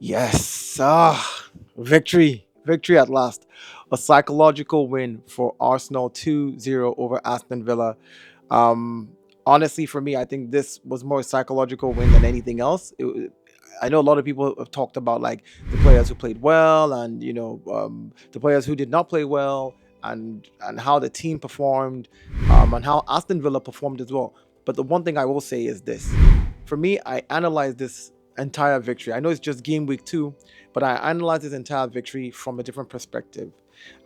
Yes, victory, victory at last. A psychological win for Arsenal 2-0 over Aston Villa. Um, Honestly, for me, I think this was more psychological win than anything else. I know a lot of people have talked about like the players who played well and the players who did not play well and how the team performed and how Aston Villa performed as well. But the one thing I will say is this: for me, I analyzed this entire victory. I know it's just game week 2, but I analyzed this entire victory from a different perspective.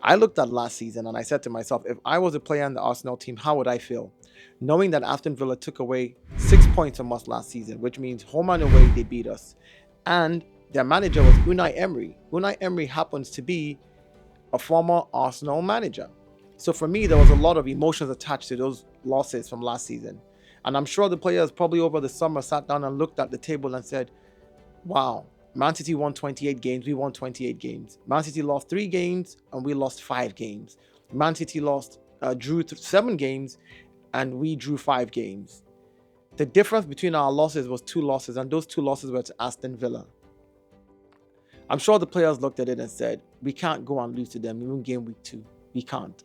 I looked at last season and I said to myself, if I was a player in the Arsenal team, how would I feel? Knowing that Aston Villa took away 6 points from us last season, which means home and away they beat us. And their manager was Unai Emery. Unai Emery happens to be a former Arsenal manager. So for me, there was a lot of emotions attached to those losses from last season. And I'm sure the players probably over the summer sat down and looked at the table and said, wow, Man City won 28 games, we won 28 games. Man City lost 3 games and we lost 5 games. Man City drew 7 games and we drew 5 games. The difference between our losses was 2 losses, and those 2 losses were to Aston Villa. I'm sure the players looked at it and said, we can't go and lose to them even game week 2. We can't.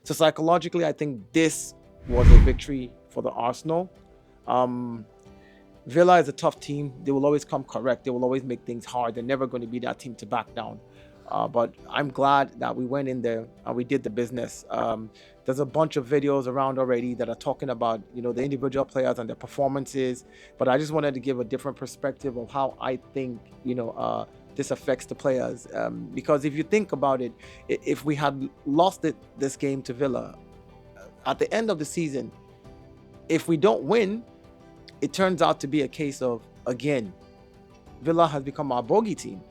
So psychologically, I think this was a victory for the Arsenal. Um, Villa is a tough team. They will always come correct. They will always make things hard. They're never going to be that team to back down. But I'm glad that we went in there and we did the business. There's a bunch of videos around already that are talking about, the individual players and their performances. But I just wanted to give a different perspective of how I think, this affects the players. Because if you think about it, if we had lost this game to Villa at the end of the season, if we don't win, it turns out to be a case of, again, Villa has become our bogey team.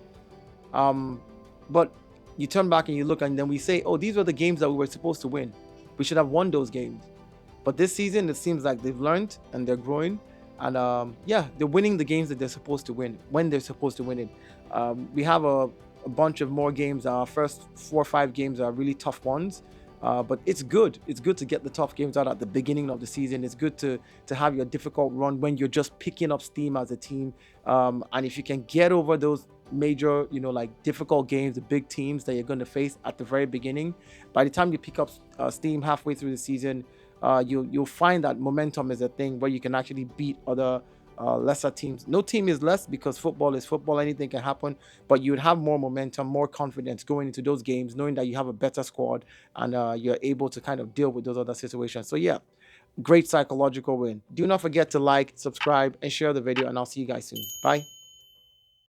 But you turn back and you look, and then we say, oh, these were the games that we were supposed to win. We should have won those games. But this season, it seems like they've learned and they're growing. And yeah, they're winning the games that they're supposed to win when they're supposed to win it. We have a bunch of more games. Our first 4 or 5 games are really tough ones. But it's good. It's good to get the tough games out at the beginning of the season. It's good to have your difficult run when you're just picking up steam as a team. And if you can get over those major, like difficult games, the big teams that you're going to face at the very beginning, by the time you pick up steam halfway through the season, you'll find that momentum is a thing where you can actually beat other lesser teams. No team is less because football is football. Anything can happen, but you would have more momentum, more confidence going into those games, knowing that you have a better squad and you're able to kind of deal with those other situations. So yeah, great psychological win. Do not forget to like, subscribe, and share the video, and I'll see you guys soon. Bye.